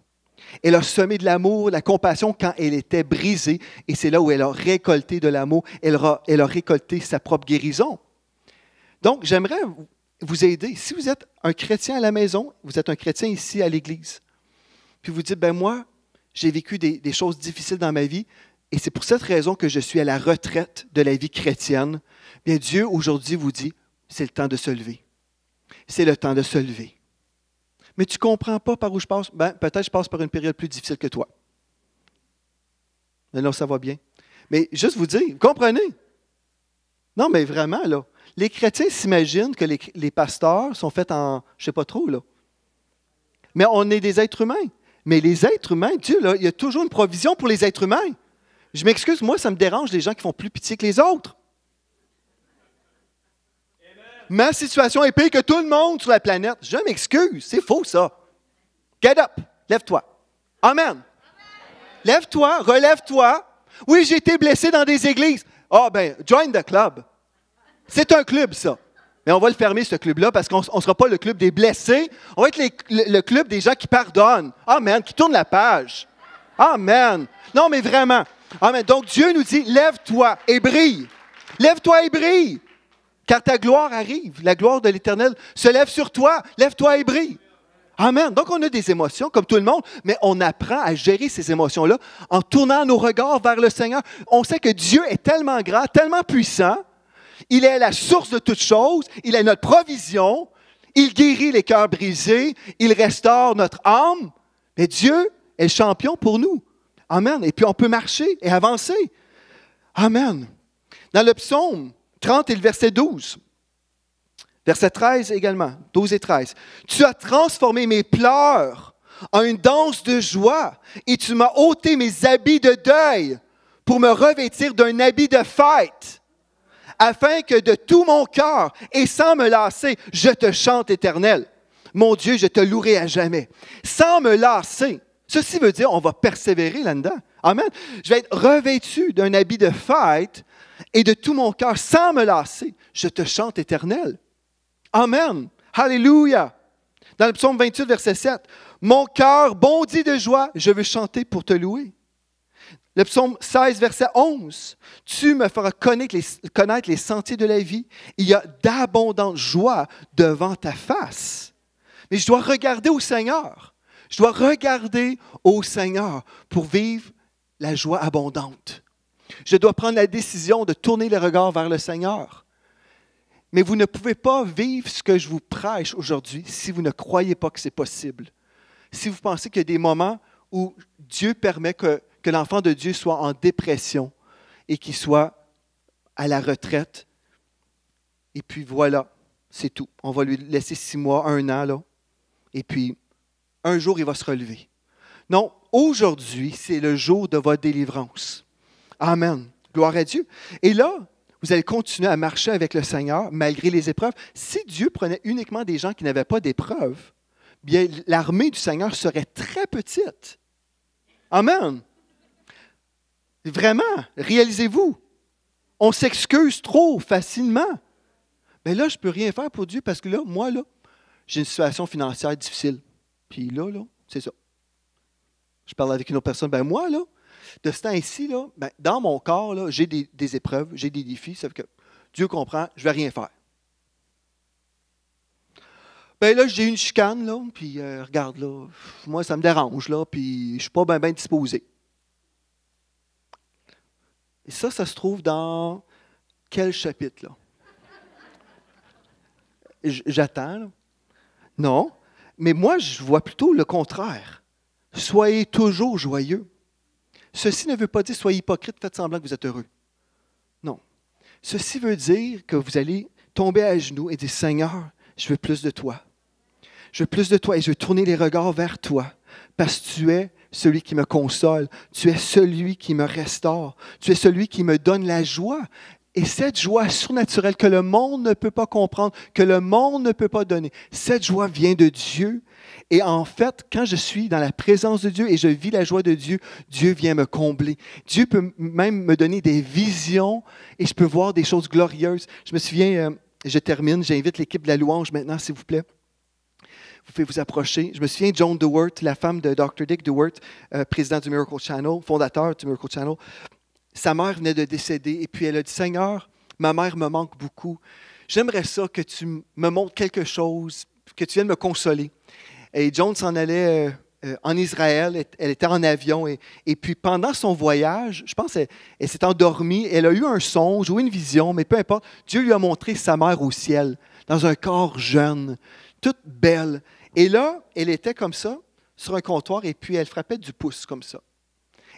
Elle a semé de l'amour, de la compassion quand elle était brisée. Et c'est là où elle a récolté de l'amour. Elle a récolté sa propre guérison. Donc, j'aimerais vous aider. Si vous êtes un chrétien à la maison, vous êtes un chrétien ici à l'Église, puis vous dites, ben moi, j'ai vécu des choses difficiles dans ma vie, et c'est pour cette raison que je suis à la retraite de la vie chrétienne. Bien, Dieu, aujourd'hui, vous dit, c'est le temps de se lever. C'est le temps de se lever. Mais tu ne comprends pas par où je passe? Ben, peut-être je passe par une période plus difficile que toi. Mais non, ça va bien. Mais juste vous dire, vous comprenez? Non, mais vraiment, là. Les chrétiens s'imaginent que les pasteurs sont faits en, je ne sais pas trop, là. Mais on est des êtres humains. Mais les êtres humains, Dieu, là, il y a toujours une provision pour les êtres humains. Je m'excuse, moi, ça me dérange les gens qui font plus pitié que les autres. Ma situation est pire que tout le monde sur la planète. Je m'excuse, c'est faux ça. Get up, lève-toi. Amen. Lève-toi, relève-toi. Oui, j'ai été blessé dans des églises. Ah ben, join the club. C'est un club, ça. Mais on va le fermer, ce club-là, parce qu'on ne sera pas le club des blessés. On va être le club des gens qui pardonnent. Amen, qui tournent la page. Amen. Non, mais vraiment. Amen. Donc, Dieu nous dit, lève-toi et brille. Lève-toi et brille. Car ta gloire arrive. La gloire de l'Éternel se lève sur toi. Lève-toi et brille. Amen. Donc, on a des émotions, comme tout le monde, mais on apprend à gérer ces émotions-là en tournant nos regards vers le Seigneur. On sait que Dieu est tellement grand, tellement puissant. Il est la source de toutes choses. Il est notre provision. Il guérit les cœurs brisés. Il restaure notre âme. Mais Dieu est le champion pour nous. Amen. Et puis, on peut marcher et avancer. Amen. Dans le psaume 30 et le verset 12, verset 13 également, 12 et 13. « Tu as transformé mes pleurs en une danse de joie et tu m'as ôté mes habits de deuil pour me revêtir d'un habit de fête. Afin que de tout mon cœur et sans me lasser, je te chante, Éternel. Mon Dieu, je te louerai à jamais. » Sans me lasser. Ceci veut dire on va persévérer là-dedans. Amen. Je vais être revêtu d'un habit de fête et de tout mon cœur, sans me lasser, je te chante, Éternel. Amen. Alléluia. Dans le psaume 28, verset 7, « Mon cœur bondit de joie, je veux chanter pour te louer. » Le psaume 16, verset 11, « Tu me feras connaître les sentiers de la vie. Il y a d'abondantes joies devant ta face. » Mais je dois regarder au Seigneur. Je dois regarder au Seigneur pour vivre la joie abondante. Je dois prendre la décision de tourner le regard vers le Seigneur. Mais vous ne pouvez pas vivre ce que je vous prêche aujourd'hui si vous ne croyez pas que c'est possible. Si vous pensez qu'il y a des moments où Dieu permet que l'enfant de Dieu soit en dépression et qu'il soit à la retraite, et puis voilà, c'est tout. On va lui laisser 6 mois, 1 an, là, et puis un jour, il va se relever. Non, aujourd'hui, c'est le jour de votre délivrance. Amen. Gloire à Dieu. Et là, vous allez continuer à marcher avec le Seigneur malgré les épreuves. Si Dieu prenait uniquement des gens qui n'avaient pas d'épreuves, bien, l'armée du Seigneur serait très petite. Amen. Vraiment, réalisez-vous, on s'excuse trop facilement. Mais là, je ne peux rien faire pour Dieu parce que là, moi, là, j'ai une situation financière difficile. Puis là, c'est ça. Je parle avec une autre personne. Ben moi, là, de ce temps-ci, là, ben, dans mon corps, là, j'ai des épreuves, j'ai des défis. Ça fait que Dieu comprend, je ne vais rien faire. Ben là, j'ai une chicane, là, puis regarde, là, moi, ça me dérange, là, puis je ne suis pas bien disposé. Et ça se trouve dans quel chapitre, là? J'attends, là. Non, mais moi, je vois plutôt le contraire. Soyez toujours joyeux. Ceci ne veut pas dire soyez hypocrite, faites semblant que vous êtes heureux. Non. Ceci veut dire que vous allez tomber à genoux et dire, Seigneur, je veux plus de toi. Je veux plus de toi et je veux tourner les regards vers toi parce que tu es celui qui me console, tu es celui qui me restaure, tu es celui qui me donne la joie. Et cette joie surnaturelle que le monde ne peut pas comprendre, que le monde ne peut pas donner, cette joie vient de Dieu. Et en fait, quand je suis dans la présence de Dieu et je vis la joie de Dieu, Dieu vient me combler. Dieu peut même me donner des visions et je peux voir des choses glorieuses. Je me souviens, je termine, j'invite l'équipe de la louange maintenant, s'il vous plaît. Vous pouvez vous approcher. Je me souviens de Joan DeWert, la femme de Dr. Dick DeWert, président du Miracle Channel, fondateur du Miracle Channel. Sa mère venait de décéder et puis elle a dit, Seigneur, ma mère me manque beaucoup. J'aimerais ça que tu me montres quelque chose, que tu viennes me consoler. Et Joan s'en allait en Israël, elle était en avion et puis pendant son voyage, je pense qu'elle s'est endormie, elle a eu un songe ou une vision, mais peu importe, Dieu lui a montré sa mère au ciel, dans un corps jeune, toute belle. Et là, elle était comme ça, sur un comptoir, et puis elle frappait du pouce comme ça.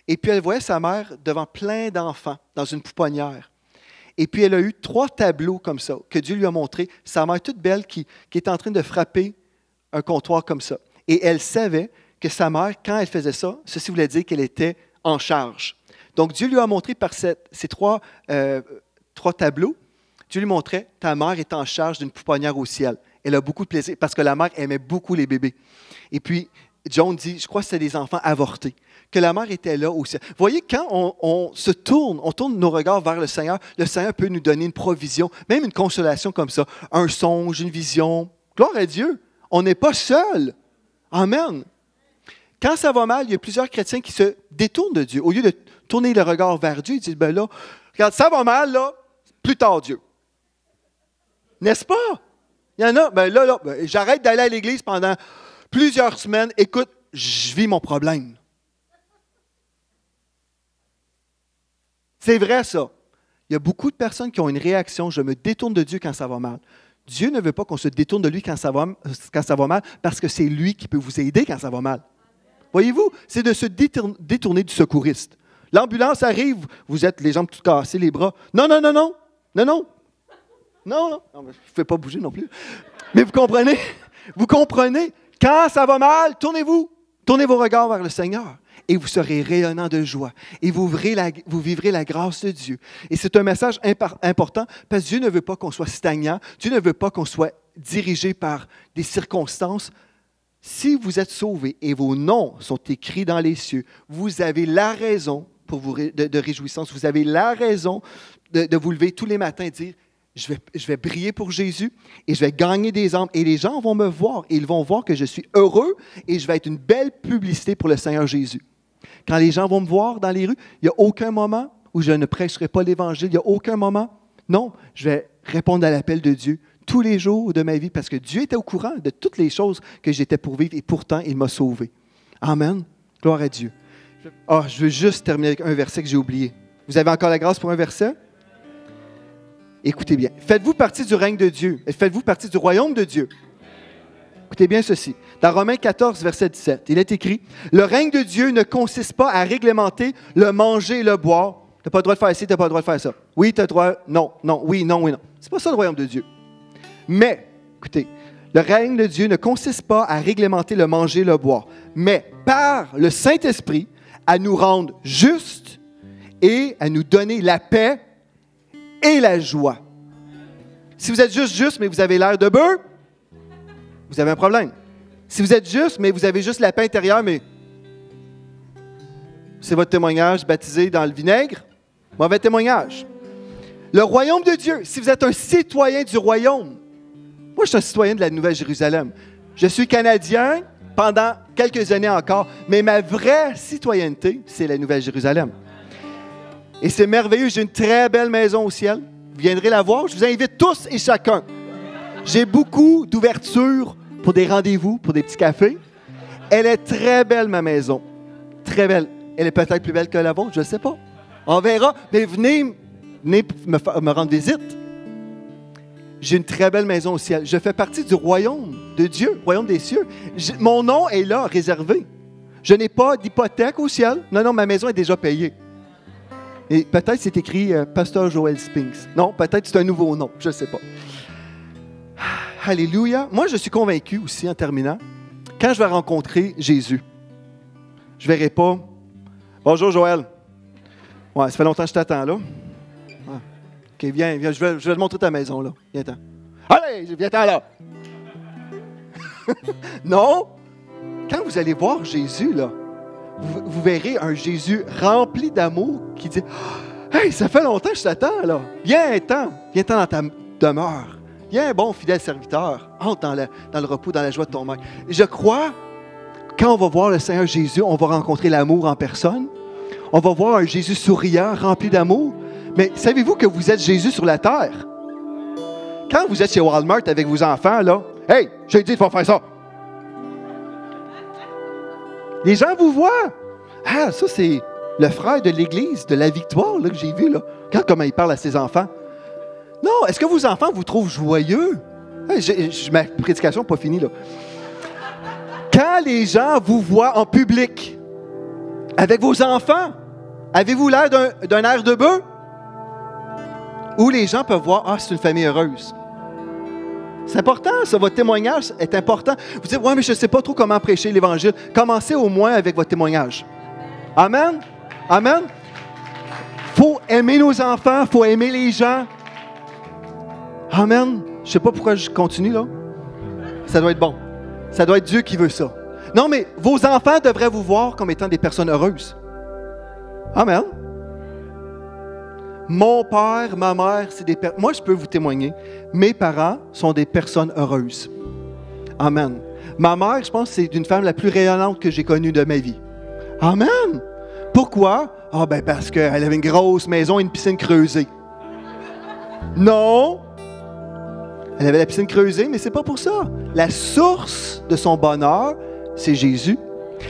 Et puis elle voyait sa mère devant plein d'enfants, dans une pouponnière. Et puis elle a eu 3 tableaux comme ça, que Dieu lui a montrés. Sa mère toute belle qui est en train de frapper un comptoir comme ça. Et elle savait que sa mère, quand elle faisait ça, ceci voulait dire qu'elle était en charge. Donc Dieu lui a montré par ces 3 tableaux, Dieu lui montrait, ta mère est en charge d'une pouponnière au ciel. Elle a beaucoup de plaisir parce que la mère aimait beaucoup les bébés. Et puis, Joan dit, je crois que c'était des enfants avortés, que la mère était là aussi. Vous voyez, quand on tourne nos regards vers le Seigneur peut nous donner une provision, même une consolation comme ça, un songe, une vision. Gloire à Dieu, on n'est pas seul. Amen. Quand ça va mal, il y a plusieurs chrétiens qui se détournent de Dieu. Au lieu de tourner le regard vers Dieu, ils disent, ben là, regarde, ça va mal, là, plus tard Dieu. N'est-ce pas? Il y en a, ben là, j'arrête d'aller à l'église pendant plusieurs semaines. Écoute, je vis mon problème. C'est vrai, ça. Il y a beaucoup de personnes qui ont une réaction, je me détourne de Dieu quand ça va mal. Dieu ne veut pas qu'on se détourne de lui quand ça va mal, parce que c'est lui qui peut vous aider quand ça va mal. Voyez-vous, c'est de se détourner du secouriste. L'ambulance arrive, vous êtes les jambes toutes cassées, les bras. Non, non, non, non, non, non. Non, je ne fais pas bouger non plus. Mais vous comprenez? Vous comprenez? Quand ça va mal, tournez vos regards vers le Seigneur et vous serez rayonnant de joie. Et vous vivrez la grâce de Dieu. Et c'est un message important parce que Dieu ne veut pas qu'on soit stagnant. Dieu ne veut pas qu'on soit dirigé par des circonstances. Si vous êtes sauvés et vos noms sont écrits dans les cieux, vous avez la raison de réjouissance. Vous avez la raison de vous lever tous les matins et dire, je vais briller pour Jésus et je vais gagner des âmes. Et les gens vont me voir et ils vont voir que je suis heureux et je vais être une belle publicité pour le Seigneur Jésus. Quand les gens vont me voir dans les rues, il n'y a aucun moment où je ne prêcherai pas l'Évangile. Il n'y a aucun moment. Non, je vais répondre à l'appel de Dieu tous les jours de ma vie parce que Dieu était au courant de toutes les choses que j'étais pour vivre et pourtant, il m'a sauvé. Amen. Gloire à Dieu. Je veux juste terminer avec un verset que j'ai oublié. Vous avez encore la grâce pour un verset? Écoutez bien. Faites-vous partie du règne de Dieu? Faites-vous partie du royaume de Dieu? Écoutez bien ceci. Dans Romains 14, verset 17, il est écrit « Le règne de Dieu ne consiste pas à réglementer le manger et le boire. » Tu n'as pas le droit de faire ci, tu n'as pas le droit de faire ça. Oui, tu as le droit. Non, non, oui, non, oui, non. Ce n'est pas ça le royaume de Dieu. Mais, écoutez, le règne de Dieu ne consiste pas à réglementer le manger et le boire, mais par le Saint-Esprit, à nous rendre justes et à nous donner la paix et la joie. Si vous êtes juste, mais vous avez l'air de bœuf, vous avez un problème. Si vous êtes juste, mais vous avez juste la paix intérieure, mais c'est votre témoignage baptisé dans le vinaigre, mauvais témoignage. Le royaume de Dieu, si vous êtes un citoyen du royaume, moi je suis un citoyen de la Nouvelle-Jérusalem. Je suis Canadien pendant quelques années encore, mais ma vraie citoyenneté, c'est la Nouvelle-Jérusalem. Et c'est merveilleux, j'ai une très belle maison au ciel. Vous viendrez la voir, je vous invite tous et chacun. J'ai beaucoup d'ouverture pour des rendez-vous, pour des petits cafés. Elle est très belle, ma maison. Très belle. Elle est peut-être plus belle que la vôtre, je ne sais pas. On verra. Mais venez me rendre visite. J'ai une très belle maison au ciel. Je fais partie du royaume de Dieu, royaume des cieux. Mon nom est là, réservé. Je n'ai pas d'hypothèque au ciel. Non, non, ma maison est déjà payée. Et peut-être c'est écrit Pasteur Joel Spinks. Non, peut-être c'est un nouveau nom, je ne sais pas. Alléluia. Moi, je suis convaincu aussi, en terminant, quand je vais rencontrer Jésus, je ne verrai pas « Bonjour, Joël. Ouais, ça fait longtemps que je t'attends, là. Ah. OK, viens, je vais te montrer ta maison, là. Viens-t'en. Allez, viens-t'en, là. » Non. Quand vous allez voir Jésus, là, vous verrez un Jésus rempli d'amour qui dit « Hey, ça fait longtemps que je t'attends, là. Viens-t'en dans ta demeure. Viens, bon, fidèle serviteur. Entre dans le repos, dans la joie de ton maître. » Je crois, quand on va voir le Seigneur Jésus, on va rencontrer l'amour en personne. On va voir un Jésus souriant, rempli d'amour. Mais savez-vous que vous êtes Jésus sur la terre? Quand vous êtes chez Walmart avec vos enfants, là, « Hey, j'ai dit, il faut faire ça. » Les gens vous voient. Ah, ça, c'est le frère de l'Église de la Victoire là, que j'ai vu. Là. Regarde comment il parle à ses enfants. Non, est-ce que vos enfants vous trouvent joyeux? Ma prédication n'est pas finie, là. Quand les gens vous voient en public, avec vos enfants, avez-vous l'air d'un air de bœuf? Ou les gens peuvent voir, ah, c'est une famille heureuse. C'est important, ça, votre témoignage est important. Vous dites, ouais, mais je ne sais pas trop comment prêcher l'Évangile. Commencez au moins avec votre témoignage. Amen? Amen? Il faut aimer nos enfants, il faut aimer les gens. Amen? Je ne sais pas pourquoi je continue, là. Ça doit être bon. Ça doit être Dieu qui veut ça. Non, mais vos enfants devraient vous voir comme étant des personnes heureuses. Amen? Mon père, ma mère, c'est des personnes... Moi, je peux vous témoigner. Mes parents sont des personnes heureuses. Amen. Ma mère, je pense, c'est une femme la plus rayonnante que j'ai connue de ma vie. Amen. Pourquoi? Ah, ben parce qu'elle avait une grosse maison et une piscine creusée. Non. Elle avait la piscine creusée, mais c'est pas pour ça. La source de son bonheur, c'est Jésus.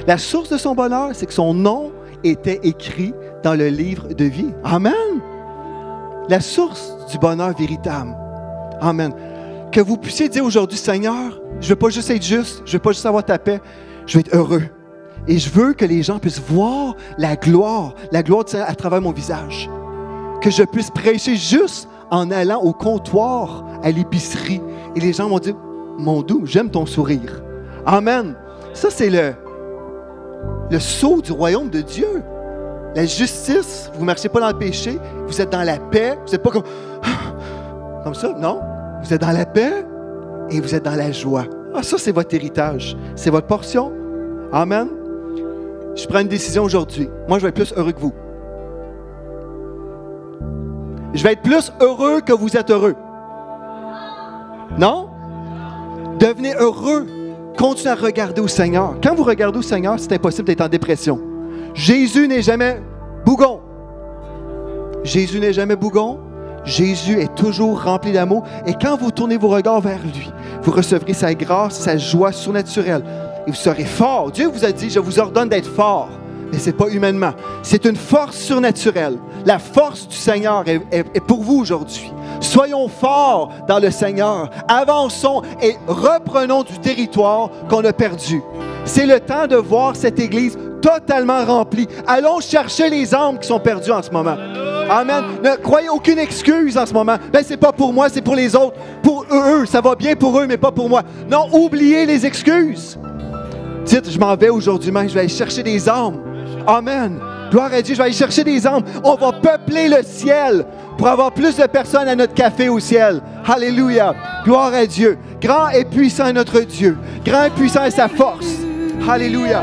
La source de son bonheur, c'est que son nom était écrit dans le livre de vie. Amen. La source du bonheur véritable. Amen. Que vous puissiez dire aujourd'hui, Seigneur, je ne veux pas juste être juste, je ne veux pas juste avoir ta paix, je veux être heureux. Et je veux que les gens puissent voir la gloire du Seigneur à travers mon visage. Que je puisse prêcher juste en allant au comptoir, à l'épicerie. Et les gens vont dire, mon doux, j'aime ton sourire. Amen. Ça, c'est le sceau du royaume de Dieu. La justice, vous ne marchez pas dans le péché, vous êtes dans la paix, vous n'êtes pas comme ça, non. Vous êtes dans la paix et vous êtes dans la joie. Ah, ça, c'est votre héritage. C'est votre portion. Amen. Je prends une décision aujourd'hui. Moi, je vais être plus heureux que vous. Je vais être plus heureux que vous êtes heureux. Non? Devenez heureux. Continuez à regarder au Seigneur. Quand vous regardez au Seigneur, c'est impossible d'être en dépression. Jésus n'est jamais bougon. Jésus n'est jamais bougon. Jésus est toujours rempli d'amour. Et quand vous tournez vos regards vers lui, vous recevrez sa grâce, sa joie surnaturelle. Et vous serez fort. Dieu vous a dit, je vous ordonne d'être fort. Mais ce n'est pas humainement. C'est une force surnaturelle. La force du Seigneur est pour vous aujourd'hui. Soyons forts dans le Seigneur. Avançons et reprenons du territoire qu'on a perdu. C'est le temps de voir cette Église totalement remplie. Allons chercher les âmes qui sont perdues en ce moment. Amen. Ne croyez aucune excuse en ce moment. Ben, c'est pas pour moi, c'est pour les autres. Pour eux, ça va bien pour eux, mais pas pour moi. Non, oubliez les excuses. Dites, je m'en vais aujourd'hui même, je vais aller chercher des âmes. Amen. Gloire à Dieu, je vais aller chercher des âmes. On va peupler le ciel pour avoir plus de personnes à notre café au ciel. Alléluia. Gloire à Dieu. Grand et puissant est notre Dieu. Grand et puissant est sa force. Alléluia.